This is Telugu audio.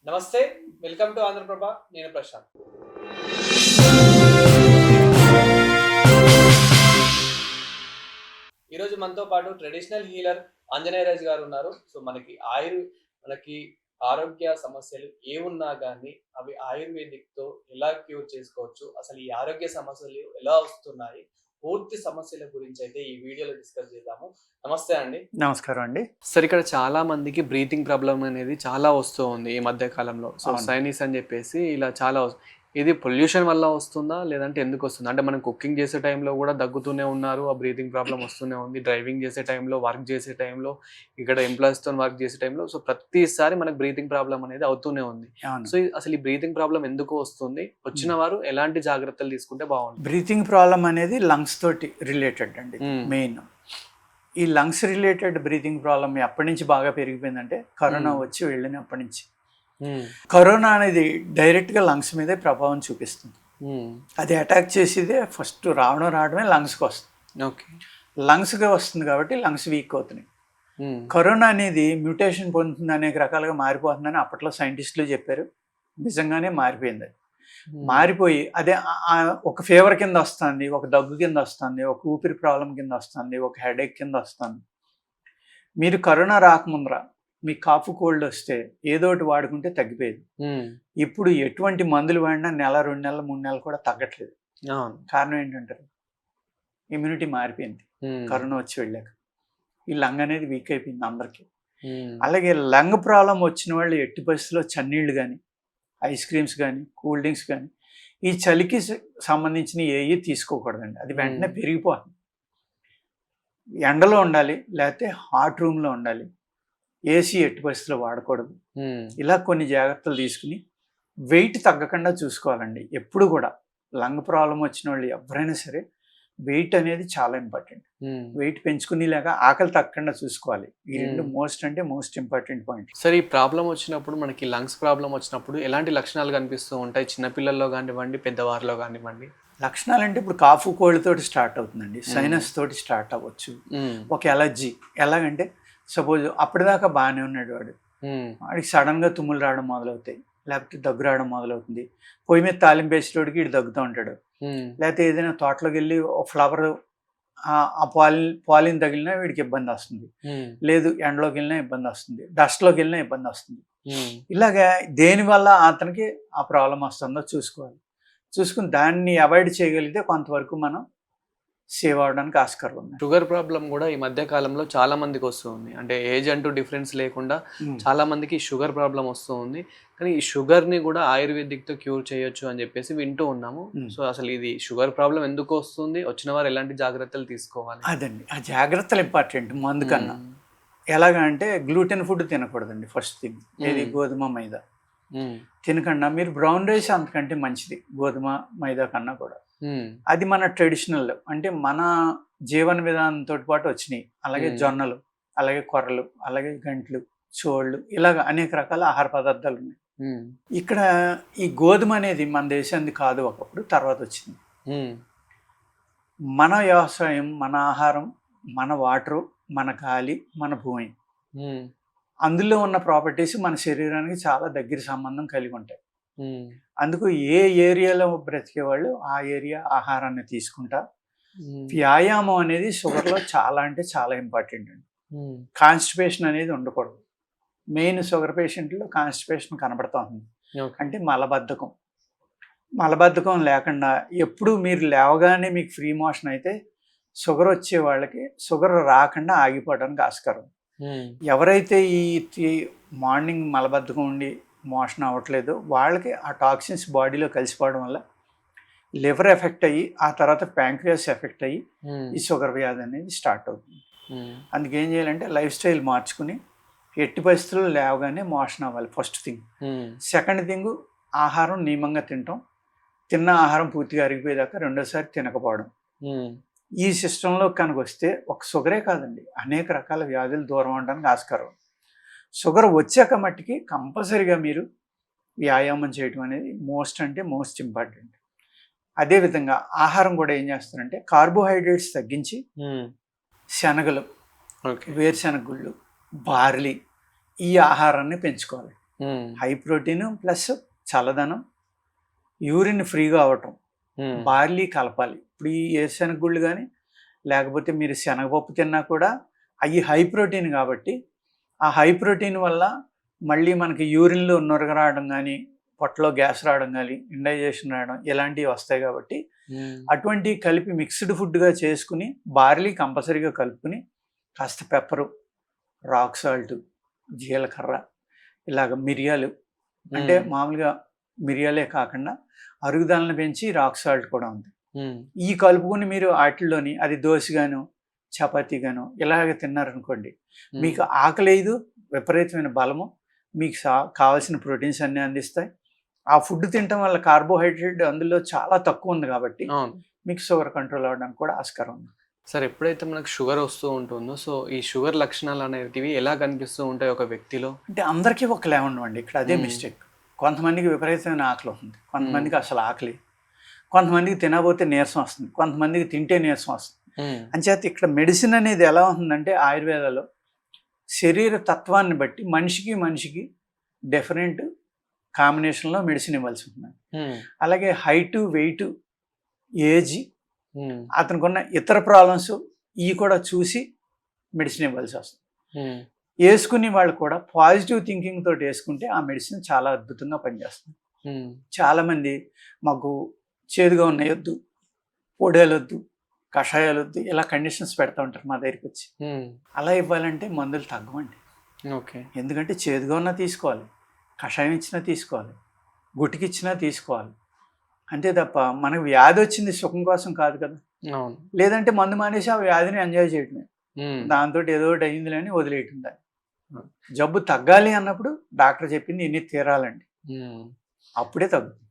నమస్తే, వెల్కమ్ టు ఆంధ్రప్రభ. నేను ప్రశాంత్. ఈరోజు మనతో పాటు ట్రెడిషనల్ హీలర్ ఆంజనేయరాజ్ గారు ఉన్నారు. సో మనకి ఆరోగ్య సమస్యలు ఏమున్నా కానీ అవి ఆయుర్వేదిక్తో ఎలా క్యూర్ చేసుకోవచ్చు, అసలు ఈ ఆరోగ్య సమస్యలు ఎలా వస్తున్నాయి, పూర్తి సమస్యల గురించి అయితే ఈ వీడియోలో డిస్కస్ చేద్దాము. నమస్తే అండి. నమస్కారం అండి. సార్, ఇక్కడ చాలా మందికి బ్రీతింగ్ ప్రాబ్లం అనేది చాలా వస్తూ ఉంది ఈ మధ్య కాలంలో. సో సైనస్ అని చెప్పేసి ఇలా చాలా ఇది పొల్యూషన్ వల్ల వస్తుందా లేదంటే ఎందుకు వస్తుంది? అంటే మనం కుకింగ్ చేసే టైంలో కూడా దగ్గుతూనే ఉన్నారు, ఆ బ్రీతింగ్ ప్రాబ్లం వస్తూనే ఉంది. డ్రైవింగ్ చేసే టైంలో, వర్క్ చేసే టైంలో, ఇక్కడ ఎంప్లాయీస్తో వర్క్ చేసే టైంలో, సో ప్రతిసారి మనకు బ్రీతింగ్ ప్రాబ్లం అనేది అవుతూనే ఉంది. సో అసలు ఈ బ్రీతింగ్ ప్రాబ్లం ఎందుకు వస్తుంది, వచ్చిన వారు ఎలాంటి జాగ్రత్తలు తీసుకుంటే బాగుంటుంది? బ్రీతింగ్ ప్రాబ్లం అనేది లంగ్స్ తోటి రిలేటెడ్ అండి. మెయిన్ ఈ లంగ్స్ రిలేటెడ్ బ్రీతింగ్ ప్రాబ్లం ఎప్పటి నుంచి బాగా పెరిగిపోయిందంటే కరోనా వచ్చి వెళ్ళినప్పటి నుంచి. కరోనా అనేది డైరెక్ట్గా లంగ్స్ మీదే ప్రభావం చూపిస్తుంది. అది అటాక్ చేసేదే ఫస్ట్ రావడమే లంగ్స్కి వస్తుంది. ఓకే, లంగ్స్కి వస్తుంది కాబట్టి లంగ్స్ వీక్ అవుతున్నాయి. కరోనా అనేది మ్యూటేషన్ పొందుతుంది, అనేక రకాలుగా మారిపోతుందని అప్పట్లో సైంటిస్టులు చెప్పారు. నిజంగానే మారిపోయింది. మారిపోయి అదే ఒక ఫీవర్ కింద వస్తుంది, ఒక దగ్గు కింద వస్తుంది, ఒక ఊపిరి ప్రాబ్లం కింద వస్తుంది, ఒక హెడేక్ కింద వస్తుంది. మీరు కరోనా రాకముందర మీ కాఫ్ కోల్డ్ వస్తే ఏదోటి వాడుకుంటే తగ్గిపోయేది. ఇప్పుడు ఎటువంటి మందులు వాడినా నెల, 2 నెలలు, 3 నెలలు కూడా తగ్గట్లేదు. కారణం ఏంటంటారు? ఇమ్యూనిటీ మారిపోయింది కరోనా వచ్చి వెళ్ళాక. ఈ లంగ్ అనేది వీక్ అయిపోయింది అందరికీ. అలాగే లంగ్ ప్రాబ్లం వచ్చిన వాళ్ళు ఎట్టి పరిస్థితుల్లో చన్నీళ్ళు కానీ, ఐస్ క్రీమ్స్ కానీ, కూల్ డ్రింక్స్ కానీ, ఈ చలికి సంబంధించిన ఏవి తీసుకోకూడదండి. అది వెంటనే పెరిగిపోతుంది. ఎండలో ఉండాలి, లేకపోతే హాట్ రూమ్లో ఉండాలి. ఏసీ ఎట్టి పరిస్థితుల్లో వాడకూడదు. ఇలా కొన్ని జాగ్రత్తలు తీసుకుని వెయిట్ తగ్గకుండా చూసుకోవాలండి. ఎప్పుడు కూడా లంగ్ ప్రాబ్లం వచ్చిన వాళ్ళు ఎవరైనా సరే వెయిట్ అనేది చాలా ఇంపార్టెంట్. వెయిట్ పెంచుకుని లేక ఆకలి తగ్గకుండా చూసుకోవాలి. ఈ రెండు మోస్ట్ ఇంపార్టెంట్ పాయింట్. సరే, ఈ ప్రాబ్లం వచ్చినప్పుడు, మనకి లంగ్స్ ప్రాబ్లం వచ్చినప్పుడు ఎలాంటి లక్షణాలు కనిపిస్తూ ఉంటాయి? చిన్నపిల్లల్లో కానివ్వండి, పెద్దవారిలో కానివ్వండి. లక్షణాలు అంటే ఇప్పుడు కాఫ్ కోల్డ్ తోటి స్టార్ట్ అవుతుందండి, సైనస్ తోటి స్టార్ట్ అవ్వచ్చు, ఒక ఎలర్జీ. ఎలాగంటే సపోజ్ అప్పటిదాకా బాగానే ఉన్నాడు వాడికి సడన్గా తుమ్ములు రావడం మొదలవుతాయి, లేకపోతే దగ్గు రావడం మొదలవుతుంది. పొయ్యి మీద తాలింపు వేసేటోడికి వీడు దగ్గుతూ ఉంటాడు. లేకపోతే ఏదైనా తోటలోకి వెళ్ళి ఒక ఫ్లవర్ ఆ పాలిన్ తగిలినా వీడికి ఇబ్బంది వస్తుంది. లేదు ఎండలోకి వెళ్ళినా ఇబ్బంది వస్తుంది, డస్ట్లోకి వెళ్ళినా ఇబ్బంది వస్తుంది. ఇలాగా దేనివల్ల అతనికి ఆ ప్రాబ్లం వస్తుందో చూసుకోవాలి. చూసుకుని దాన్ని అవాయిడ్ చేయగలిగితే కొంతవరకు మనం సేవ్ అవడానికి ఆస్కారం ఉంది. షుగర్ ప్రాబ్లం కూడా ఈ మధ్య కాలంలో చాలా మందికి వస్తుంది. అంటే ఏజ్ అంటూ డిఫరెన్స్ లేకుండా చాలా మందికి షుగర్ ప్రాబ్లం వస్తూ ఉంది. కానీ ఈ షుగర్ని కూడా ఆయుర్వేదిక్తో క్యూర్ చేయొచ్చు అని చెప్పేసి వింటూ ఉన్నాము. సో అసలు ఇది షుగర్ ప్రాబ్లం ఎందుకు వస్తుంది, వచ్చిన వారు ఎలాంటి జాగ్రత్తలు తీసుకోవాలి? అదండి, ఆ జాగ్రత్తలు ఇంపార్టెంట్ మందు కన్నా. ఎలాగా అంటే గ్లూటెన్ ఫుడ్ తినకూడదండి. ఫస్ట్ థింగ్ ఏది, గోధుమ మైదా తినకుండా. మీరు బ్రౌన్ రైస్ అంతకంటే మంచిది గోధుమ మైదా కన్నా కూడా. అది మన ట్రెడిషనల్, అంటే మన జీవన విధానంతో పాటు వచ్చినాయి. అలాగే జొన్నలు, అలాగే కొర్రలు, అలాగే గంట్లు, చోళ్ళు, ఇలాగ అనేక రకాల ఆహార పదార్థాలు ఉన్నాయి. ఇక్కడ ఈ గోధుమ అనేది మన దేశానికి కాదు, ఒకప్పుడు తర్వాత వచ్చింది. మన వ్యవసాయం, మన ఆహారం, మన వాటరు, మన గాలి, మన భూమి, అందులో ఉన్న ప్రాపర్టీస్ మన శరీరానికి చాలా దగ్గర సంబంధం కలిగి ఉంటాయి. అందుకు ఏ ఏరియాలో బ్రతికే వాళ్ళు ఆ ఏరియా ఆహారాన్ని తీసుకుంటా. వ్యాయామం అనేది షుగర్లో చాలా అంటే చాలా ఇంపార్టెంట్ అండి. కాన్స్టిపేషన్ అనేది ఉండకూడదు. మెయిన్ షుగర్ పేషెంట్లో కాన్స్టిపేషన్ కనబడుతూ ఉంది. అంటే మలబద్ధకం లేకుండా ఎప్పుడు మీరు లేవగానే మీకు ఫ్రీ మోషన్ అయితే షుగర్ వచ్చే వాళ్ళకి షుగర్ రాకుండా ఆగిపోవడానికి ఆస్కారం. ఎవరైతే ఈ మార్నింగ్ మలబద్ధకం ఉండి మోషన్ అవ్వట్లేదు వాళ్ళకి ఆ టాక్సిన్స్ బాడీలో కలిసిపోవడం వల్ల లివర్ ఎఫెక్ట్ అయ్యి, ఆ తర్వాత ప్యాంక్రియాస్ ఎఫెక్ట్ అయ్యి ఈ షుగర్ వ్యాధి అనేది స్టార్ట్ అవుతుంది. అందుకేం చేయాలంటే లైఫ్ స్టైల్ మార్చుకుని ఎట్టి పరిస్థితుల్లో లేవగానే మోషన్ అవ్వాలి ఫస్ట్ థింగ్. సెకండ్ థింగ్, ఆహారం నియమంగా తినటం. తిన్న ఆహారం పూర్తిగా అరిగిపోయేదాకా రెండోసారి తినకపోవడం. ఈ సిస్టంలో కనుక వస్తే ఒక షుగరే కాదండి, అనేక రకాల వ్యాధులు దూరం అవడానికి ఆస్కారం. షుగర్ వచ్చాక మట్టికి కంపల్సరీగా మీరు వ్యాయామం చేయడం అనేది మోస్ట్ ఇంపార్టెంట్. అదేవిధంగా ఆహారం కూడా ఏం చేస్తారంటే కార్బోహైడ్రేట్స్ తగ్గించి శనగలు, వేరుశనగ గుళ్ళు, బార్లీ, ఈ ఆహారాన్ని పెంచుకోవాలి. హై ప్రోటీన్ ప్లస్ చల్లదనం, యూరిన్ ఫ్రీగా అవటం, బార్లీ కలపాలి. ఇప్పుడు ఈ ఏరుశనగ గుళ్ళు కానీ లేకపోతే మీరు శనగపప్పు తిన్నా కూడా అవి హై ప్రోటీన్ కాబట్టి ఆ హై ప్రోటీన్ వల్ల మళ్ళీ మనకి యూరిన్లో నొరగ రావడం కానీ, పొట్టలో గ్యాస్ రావడం కానీ, ఇండైజేషన్ రావడం ఇలాంటివి వస్తాయి కాబట్టి అటువంటివి కలిపి మిక్స్డ్ ఫుడ్గా చేసుకుని బార్లీ కంపల్సరీగా కలుపుకుని కాస్త పెప్పరు, రాక్ సాల్ట్, జీలకర్ర, ఇలాగ మిరియాలు, అంటే మామూలుగా మిరియాలే కాకుండా అరుగుదలను పెంచి రాక్ సాల్ట్ కూడా ఉంది. ఈ కలుపుకొని మీరు వాటిల్లోని అది దోశగాను చపాతీగాను ఇలాగ తిన్నారనుకోండి, మీకు ఆకలేదు, విపరీతమైన బలము, మీకు కావాల్సిన ప్రోటీన్స్ అన్నీ అందిస్తాయి. ఆ ఫుడ్ తినటం వల్ల కార్బోహైడ్రేట్ అందులో చాలా తక్కువ ఉంది కాబట్టి మీకు షుగర్ కంట్రోల్ అవ్వడానికి కూడా ఆస్కారం ఉంది. సార్, ఎప్పుడైతే మనకు షుగర్ వస్తూ ఉంటుందో, సో ఈ షుగర్ లక్షణాలు అనేటివి ఎలా కనిపిస్తూ ఉంటాయి ఒక వ్యక్తిలో? అంటే అందరికీ ఒకలే ఉండవండి, ఇక్కడ అదే మిస్టేక్. కొంతమందికి విపరీతమైన ఆకలి వస్తుంది, కొంతమందికి అసలు ఆకలి, కొంతమందికి తినబోతే నీరసం వస్తుంది, కొంతమందికి తింటే నీరసం వస్తుంది. అంచేత ఇక్కడ మెడిసిన్ అనేది ఎలా ఉంటుందంటే ఆయుర్వేదాలో శరీర తత్వాన్ని బట్టి మనిషికి డిఫరెంట్ కాంబినేషన్లో మెడిసిన్ ఇవ్వాల్సి ఉంటుంది. అలాగే హైటు, వెయిట్, ఏజ్, అతనికి ఉన్న ఇతర ప్రాబ్లమ్స్ ఇవి కూడా చూసి మెడిసిన్ ఇవ్వాల్సి వస్తుంది. వేసుకునే వాళ్ళు కూడా పాజిటివ్ థింకింగ్ తోటి వేసుకుంటే ఆ మెడిసిన్ చాలా అద్భుతంగా పనిచేస్తుంది. చాలామంది మాకు చేదుగా ఉన్నాయి వద్దు, పొడేలు వద్దు, కషాయాలు వద్దు, ఇలా కండిషన్స్ పెడతా ఉంటారు మా దగ్గరికి వచ్చి. అలా ఇవ్వాలంటే మందులు తగ్గవండి. ఎందుకంటే చేదుగా ఉన్నా తీసుకోవాలి, కషాయం ఇచ్చినా తీసుకోవాలి, గుటికిచ్చినా తీసుకోవాలి. అంతే తప్ప మనకు వ్యాధి వచ్చింది సుఖం కోసం కాదు కదా. లేదంటే మందు మానేసి ఆ వ్యాధిని ఎంజాయ్ చేయటమే, దాంతో ఏదో ఒకటి అయింది అని వదిలేయటం. దాన్ని జబ్బు తగ్గాలి అన్నప్పుడు డాక్టర్ చెప్పింది ఇన్ని తీరాలండి, అప్పుడే తగ్గుతుంది.